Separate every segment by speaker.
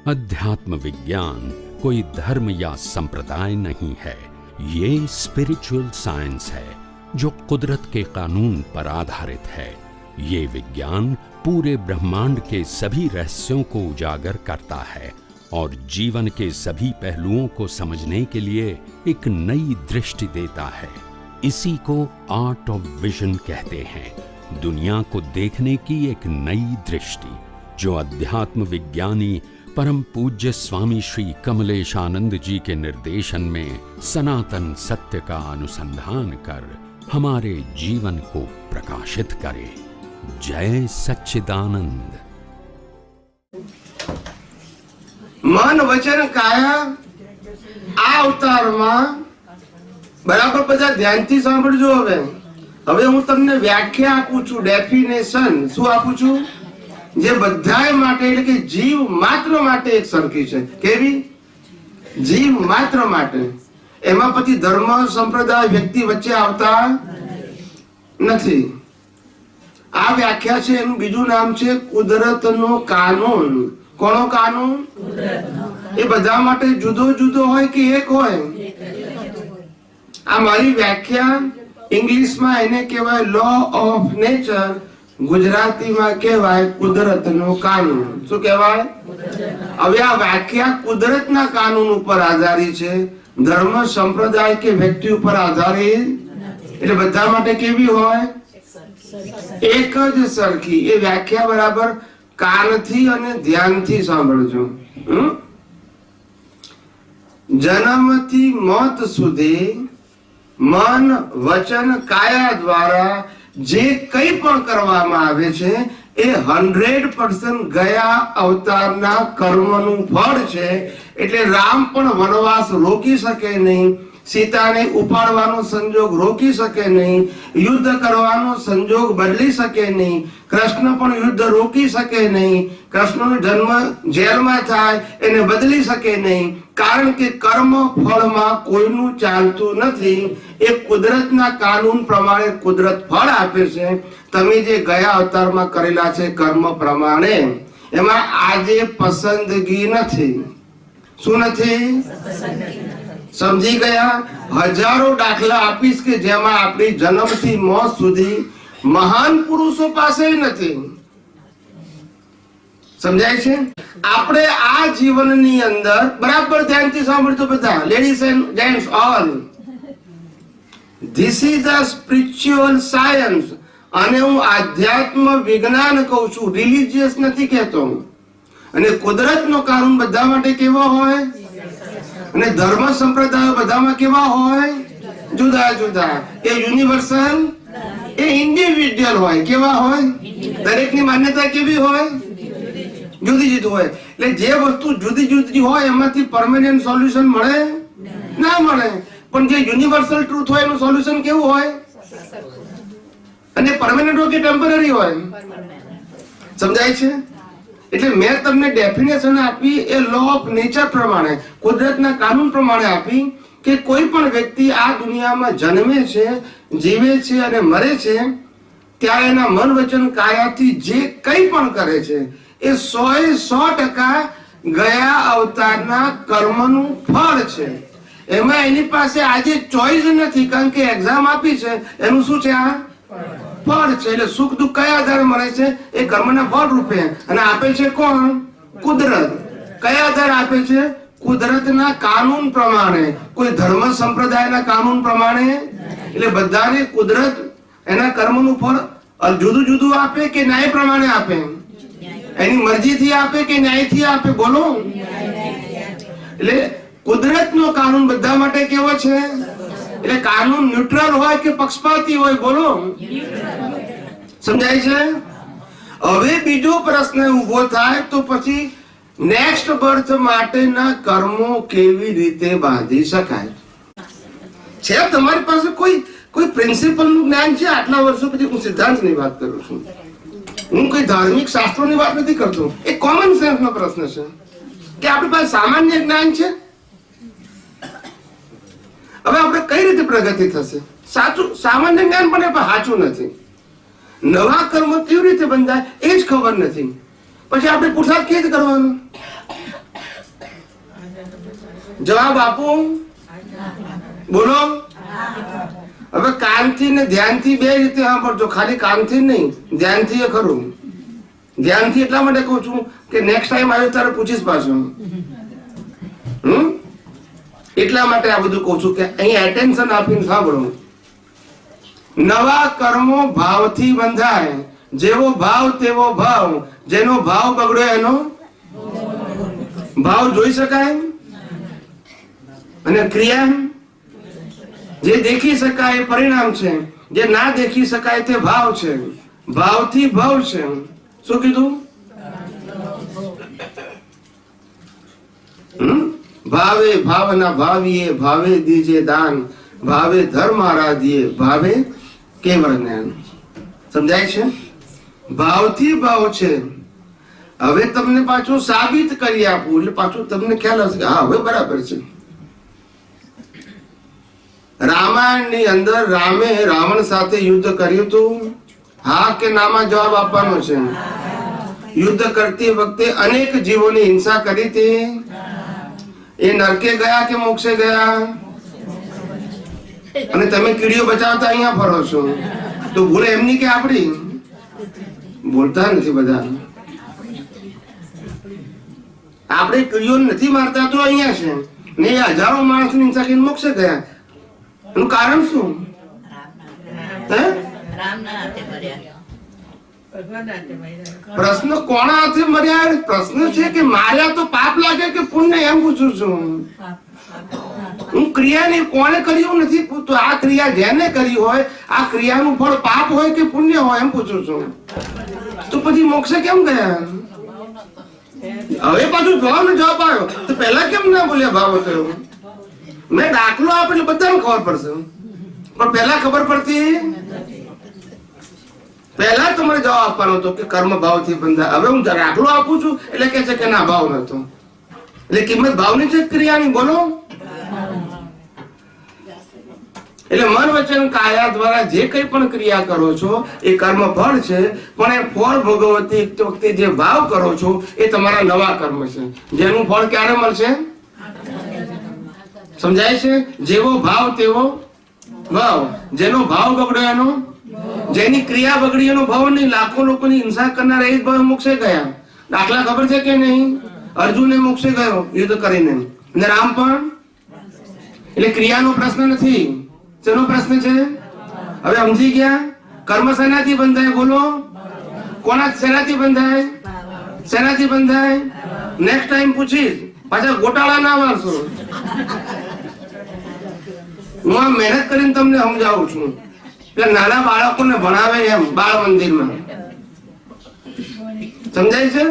Speaker 1: अध्यात्म विज्ञान कोई धर्म या संप्रदाय नहीं है, ये स्पिरिचुअल साइंस है जो कुदरत के कानून पर आधारित है। ये विज्ञान पूरे ब्रह्मांड के सभी रहस्यों को उजागर करता है और जीवन के सभी पहलुओं को समझने के लिए एक नई दृष्टि देता है। इसी को आर्ट ऑफ विजन कहते हैं, दुनिया को देखने की एक नई दृष्टि, जो अध्यात्म विज्ञानी परम पूज्य स्वामी श्री कमलेशानंद जी के निर्देशन में सनातन सत्य का अनुसंधान कर हमारे जीवन को प्रकाशित करे। जय सच्चिदानंद।
Speaker 2: मन वचन काया आ अवताરમાં બરાબર બધા ધ્યાનથી સાંભળજો। હવે હું તમને વ્યાખ્યા આપું છું, ડેફિનેશન શું આપું છું, જે બધાય માટે એટલે કે જીવ માત્ર માટે એક સરખી છે। કેવી? જીવ માત્ર માટે। એમાં પછી ધર્મ સંપ્રદાય વ્યક્તિ વચ્ચે આવતા નથી। આ વ્યાખ્યા છે, એનું બીજું નામ છે કુદરતનો કાનૂન। કોનો કાનૂન? એ બધા માટે જુદો જુદો હોય કે એક હોય? આ મારી વ્યાખ્યા ઇંગ્લિશમાં એને કહેવાય લॉ ઓફ નેચર, ગુજરાતીમાં કહેવાય કુદરતનો કાનૂન। શું કહેવાય? હવે આ વ્યાખ્યા કુદરતના કાનૂન ઉપર આધારિત છે, ધર્મ સંપ્રદાય કે વ્યક્તિ ઉપર આધારિત એટલે બધા માટે કેવી હોય? એક જ સરખી। એ વ્યાખ્યા બરાબર કાનથી અને ધ્યાનથી સાંભળજો। જન્મથી મોત સુધી મન વચન કાયા દ્વારા જે કંઈ પણ કરવામાં આવે છે એ 100% ગયા અવતારના કર્મનું ફળ છે। એટલે રામ પણ વનવાસ રોકી શકે નહીં, સીતાને ઉપાડવાનો સંજોગ રોકી શકે નહીં, યુદ્ધ કરવાનો સંજોગ બદલી શકે નહીં, કૃષ્ણ પણ યુદ્ધ રોકી શકે નહીં, કૃષ્ણનો જન્મ જેલમાં થાય એને બદલી શકે નહીં, કારણ કે કર્મ ફળમાં કોઈનું ચાલતું નથી। એ કુદરતના કાનૂન પ્રમાણે કુદરત ફળ આપે છે। તમે જે ગયા અવતારમાં કરેલા છે કર્મ પ્રમાણે એમાં આજે પસંદગી નથી। શું નથી? સમજી ગયા? હજારો દાખલા આપીશ કે જેમાં આપણી જન્મથી મોત સુધી મહાન પુરુષો પાસે નથી। સમજાય છે? આપણે આ જીવનની અંદર બરાબર ધ્યાનથી સાંભળજો બધા, ladies and gents all, this is a spiritual science. અને હું આધ્યાત્મ વિજ્ઞાન કહું છું, રિલિજિયસ નથી કહેતો। અને કુદરતનો કાનૂન બધા માટે કેવો હોય? અને ધર્મ સંપ્રદાયો બધામાં કેવા હોય? જુદા જુદા। એ યુનિવર્સલ, એ ઇન્ડિવિડ્યુઅલ હોય। કેવા હોય? દરેકની માન્યતા કેવી હોય? જુદી જુદી હોય। એટલે જે વસ્તુ જુદી જુદી હોય એમાંથી પરમેનન્ટ સોલ્યુશન મળે ના મળે, પણ જે યુનિવર્સલ ટ્રુથ હોય એનું સોલ્યુશન કેવું હોય? અને પરમેનન્ટ હોય કે ટેમ્પરરી હોય? સમજાય છે? એટલે મેં તમને ડેફિનેશન આપી એ લॉ ઓફ નેચર પ્રમાણે, કુદરતના કાનૂન પ્રમાણે આપી કે કોઈ પણ વ્યક્તિ આ દુનિયામાં જન્મે છે, જીવે છે અને મરે છે ત્યારે એના મન વચન કાયાથી જે કંઈ પણ કરે છે એ 100% ગયા અવતારના કર્મનું ફળ છે। એમાં એની પાસે આજે ચોઈસ નથી, કારણ કે એક્ઝામ આપી છે એનું શું છે? આ ફળ છે। એટલે સુખ દુઃખ કયા આધારે મળે છે? એ કર્મના ફળ રૂપે। અને આપે છે કોણ? કુદરત। કયા આધારે આપે છે? કુદરતના કાનૂન પ્રમાણે, કોઈ ધર્મ સંપ્રદાયના કાનૂન પ્રમાણે। એટલે બધાને કુદરત એના કર્મનું ફળ જુદું જુદું આપે કે ન્યાય પ્રમાણે આપે? એની મરજીથી આપે કે ન્યાયથી આપે? બોલો। એટલે કુદરતનો કાનૂન બધા માટે કેવો છે? એટલે કાનૂન ન્યુટ્રલ હોય કે પક્ષપાતી હોય? બોલો। સમજાય છે? હવે બીજો પ્રશ્ન ઉભો થાય તો પછી નેક્સ્ટ બર્થ માટેના કર્મો કેવી રીતે બાંધી શકાય? છે તમારી પાસે કોઈ પ્રિન્સિપલનું જ્ઞાન છે? આટલા વર્ષો પછી હું સિદ્ધાંતની વાત કરું છું, હું કોઈ ધાર્મિક શાસ્ત્રોની વાત નથી કરતો। એ કોમન સેન્સનો પ્રશ્ન છે કે આપણી પાસે સામાન્ય જ્ઞાન છે। હવે આપણે કઈ રીતે પ્રગતિ થશે? સાચું સામાન્ય જ્ઞાન પણ સાચું નથી। નવા કર્મ કેવી રીતે બંધાય એ જ ખબર નથી। પછી આપણે પુરુષાર્થ કેવી રીતે કરવાનો? જવાબ આપો, બોલો. હવે કાનથી ને ધ્યાનથી બે રીતે સાંભળજો, ખાલી કાનથી નહીં, ધ્યાનથી એ ખરું. ધ્યાનથી એટલા માટે કહું છું કે નેક્સ્ટ ટાઈમ આવ્યો ત્યારે પૂછીશ પાછું. એટલા માટે આ બધું કહું છું કે અહીં એટેન્શન આપીને સાંભળો. નવા કર્મો ભાવથી બંધાય, જેવો ભાવ તેવો ભાવ, જેનો ભાવ બગડ્યો એનો ભાવ જોઈ શકાય. અને ક્રિયા જે દેખી શકાય એ પરિણામ છે, જે ના દેખી શકાય તે ભાવ છે. ભાવથી ભાવ છે. શું કીધું? ભાવે ભાવના ભાવીએ, ભાવે દીજે દાન, ભાવે ધર્મ આરાધીએ, ભાવે કેવળ જ્ઞાન. સમજાય છે? ભાવથી ભાવ છે. હવે તમને પાછું સાબિત કરી આપું એટલે પાછું તમને ખ્યાલ હશે કે હા હવે બરાબર છે. રામાયણની અંદર રામે રાવણ સાથે યુદ્ધ કર્યું હતું. હા કે નામાં જવાબ આપવાનો છે. યુદ્ધ કરતી વખતે અનેક જીવોની હિંસા કરી હતી. એ નરકે ગયા કે મોક્ષે ગયા? અને તમે કીડીઓ બચાવતા અહીંયા ફરો છો તો ભૂલ એમની કે આપણી? બોલતા નથી બધા. આપણે કીડીઓ નથી મારતા તો અહીંયા છે ને એ હજારો માણસ ની હિંસા કરીને મોક્ષે ગયા. એનું કારણ શું? પ્રશ્ન કોના હાથે મર્યા? પ્રશ્ન છે કે માર્યા તો પાપ લાગે કે પુણ્ય, એમ પૂછું છું. હું ક્રિયાને કોને કર્યું નથી પૂછતો. આ ક્રિયા જેને કરી હોય આ ક્રિયાનું ફળ પાપ હોય કે પુણ્ય હોય એમ પૂછું છું. તો પછી મોક્ષે કેમ ગયા? હવે પાછું જવાબ આવ્યો તો પહેલા કેમ ના બોલ્યા? ભાવ થયો. મેં દાખલો આપે એટલે બધાને ખબર પડશે, પણ પહેલા ખબર પડતી. પહેલા તમારે જવાબ આપવાનો હતો કે કર્મ ભાવથી બંધાય. હવે હું દાખલો આપું છું એટલે કે છે કે ના ભાવ નતો. એટલે કિંમત ભાવની છે ક્રિયાની. બોલો. એટલે મન વચન કાયા દ્વારા જે કઈ પણ ક્રિયા કરો છો એ કર્મ ફળ છે, પણ એ ફળ ભોગવતી વખતે જે ભાવ કરો છો એ તમારા નવા કર્મ છે, જેનું ફળ ક્યારે મળશે? સમજાય છે? જેવો ભાવ તેવો ભાવ, જેનો ભાવ બગડ્યો એનો, જેની ક્રિયા બગડી એનો ભાવ નહીં. લાખો લોકોની હિંસા કરનાર એ જ ભાવ મોક્ષે ગયા. દાખલા ખબર છે કે નહીં? અર્જુન મોક્ષે ગયો યુદ્ધ કરીને, અને રામ પણ. એટલે ક્રિયાનો પ્રશ્ન નથી, શેનો પ્રશ્ન છે? હવે સમજી ગયા? કર્મ શેનાથી બંધાય? બોલો. કોના શેનાથી બંધાય? શેનાથી બંધાય? નેક્સ્ટ ટાઈમ પૂછીશ, પાછા ગોટાળા ના વાળશો. હું આ મહેનત કરીને તમને સમજાવું છું કે નાના બાળકોને ભણાવે એમ બાળ મંદિરમાં. સમજાય છે?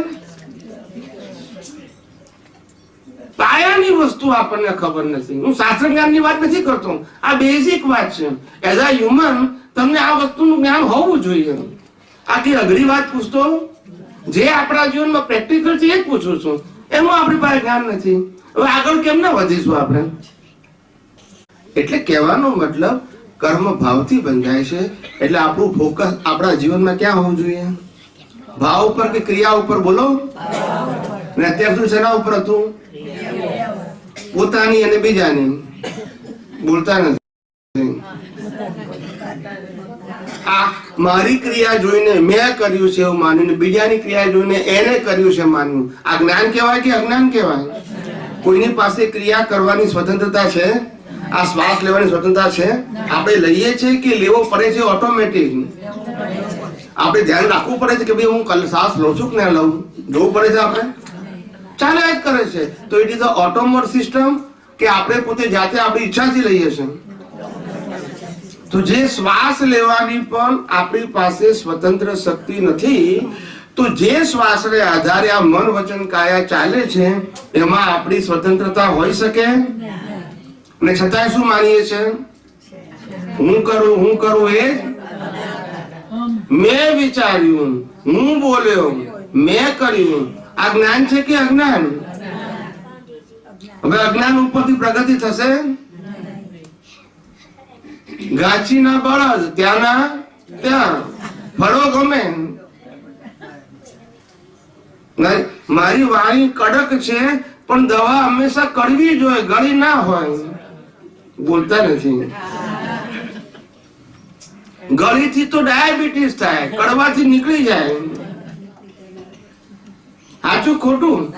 Speaker 2: પાયાની વસ્તુ આપણને ખબર નથી. હું શાસ્ત્ર જ્ઞાનની વાત નથી કરતો, આ બેઝિક વાત છે. એઝ અ હ્યુમન તમને આ વસ્તુનું જ્ઞાન હોવું જોઈએ. આટલી અઘરી વાત પૂછતો, જે આપણા જીવનમાં પ્રેક્ટિકલ છે એ જ પૂછું છું. એનું આપણી પાસે જ્ઞાન નથી. હવે આગળ કેમ ના વધીશું આપણે? એટલે કહેવાનો મતલબ કર્મ ભાવથી બંધાય છે. એટલે આપણું ફોકસ આપણા જીવનમાં ક્યાં હોવું જોઈએ? ભાવ ઉપર કે ક્રિયા ઉપર? બોલો. અને અત્યાર સુધી શેના ઉપર હતું? પોતાની અને બીજાની. બોલતા નથી. આ મારી ક્રિયા જોઈને મેં કર્યું છે એવું માન્યું, બીજાની ક્રિયા જોઈને એને કર્યું છે માન્યું. આ જ્ઞાન કહેવાય કે અજ્ઞાન કહેવાય? કોઈની પાસે ક્રિયા કરવાની સ્વતંત્રતા છે? આ શ્વાસ લેવાની સ્વતંત્રતા છે? આપણે લઈએ છીએ કે લેવો પડે છે ઓટોમેટિક? આપણે ધ્યાન રાખવું પડે છે કે ભાઈ હું શ્વાસ લઉં છું કે ના લઉં? જોવું પડે છે આપણે? ચાલ્યા જ કરે છે. તો it is a automate system કે આપણે પોતે જાતે આપણી ઈચ્છાથી લઈએ છીએ? તો જે શ્વાસ લેવાની પણ આપણી પાસે સ્વતંત્ર શક્તિ નથી, તો જે શ્વાસને આધારે આ મન વચન કાયા ચાલે છે એમાં આપણી સ્વતંત્રતા હોઈ શકે? અને છતાંય શું માનીએ છે? હું કરું એ મેં વિચાર્યું, હું બોલ્યો, મેં કર્યું. આ જ્ઞાન છે કે અજ્ઞાન? હવે અજ્ઞાન ઉપરથી પ્રગતિ થશે? ગાચીના બળદ ત્યાંના ત્યાં, ફળો ગમે. મારી વાણી કડક છે પણ દવા હંમેશા કડવી જ હોય, ગળી ના હોય. બોલતા નથી. ગળીથી તો ડાયાબિટીસ થાય, કડવાથી નીકળી જાય. સાચું ખોટું?